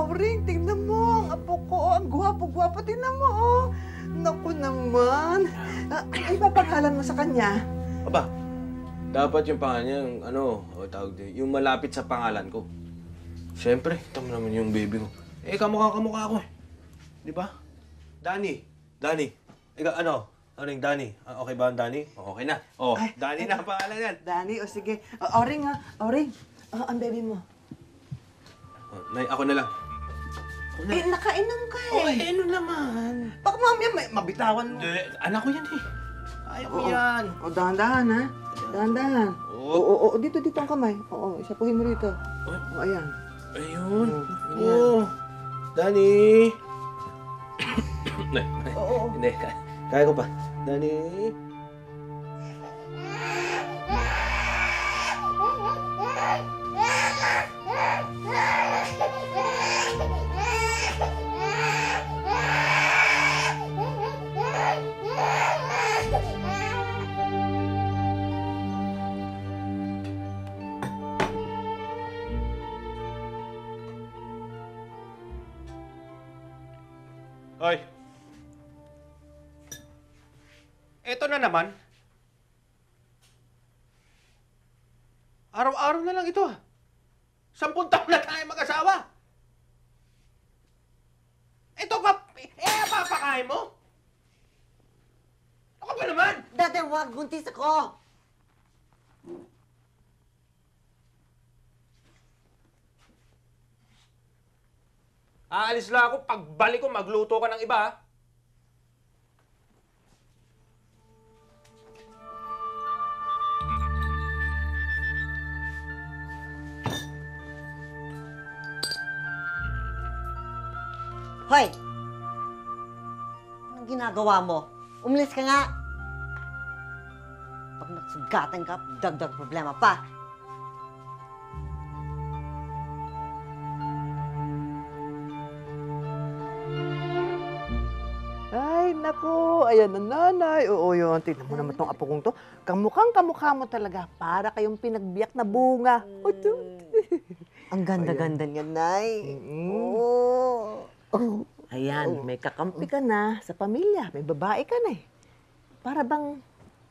Auring, tingnan mo. Ang apo ko, ang gwapo-gwapo. Tingnan mo, oh. Naku naman. Ay, papangalan mo sa kanya? Aba, dapat yung pangalan niya, yung tawag din, yung malapit sa pangalan ko. Siyempre, ito mo naman yung baby ko. Eh, kamukha ko eh. Di ba? Danny. Ikaw, Auring, Danny. Okay ba ang Danny? Okay na. Oh, ay, Danny na ang pangalan yan. Danny, o sige. Auring, ha? Auring, ang baby mo. Nay, ako na lang. Eh, nakainom ka eh. Ano naman? Baka mamaya mabitawan mo. Hindi, anak ko yan eh. Ayaw ko yan. O, dahan-dahan, ha? Dahan-dahan. Oo, dito ang kamay. Oo, isapuhin mo rito. O, ayan. Ayun. Oo. Danny. Oo. Hindi, kaya ko pa. Danny. Hoy! Eto na naman. Araw-araw na lang ito, 10 taon na tayo mag-asawa. Ito pa, papakain mo? Ako ba naman? Dati, wag, buntis ako! Aalis lang ako. Pagbalik ko, magluto ka ng iba, ha? Hoy! Anong ginagawa mo? Umalis ka nga! Pag nagsugatan ka, dagdag problema pa. Ay, naku. Ayan na nanay. Oo, yun. Tignan mo naman tong apo kong to. Kamukha mo talaga. Para kayong pinagbiyak na bunga. Ang ganda-ganda niya, Nay. Oo. Ayan, may kakampi ka na sa pamilya. May babae ka na eh. Para bang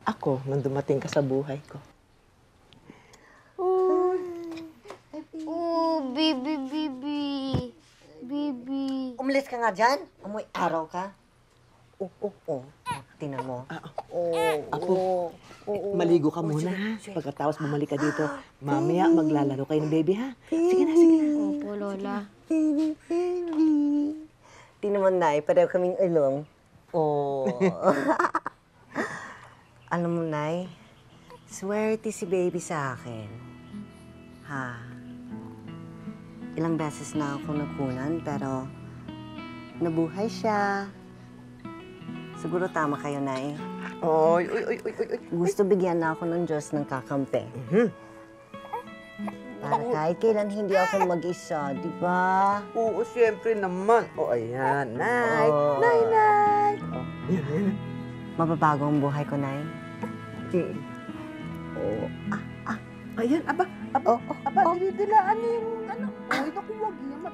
ako nang dumating ka sa buhay ko. Bibi. Umalis ka nga dyan. Amoy araw ka. Tingnan mo. Apo, maligo ka muna ha. Pagkatapos bumalik ka dito, mamaya maglalaro kayo ng baby ha. Sige na. Opo, Lola. Tingnan mo, Nay, pareho kaming ilong. Alam mo, Nay, swerte si baby sa akin. Ha? Ilang beses na ako nagkunan, pero nabuhay siya. Siguro tama kayo, Nay. Oy. Gusto bigyan na ako ng Diyos ng kakampi. Para kahit kailan hindi ako mag-isa, di ba? Oo, siyempre naman. O, ayan. Nay. Oo. Nay. Mababago ang buhay ko, Nay. Ayan, aba, dinidilaan niyo yung ano. Ay, naku, wag yan.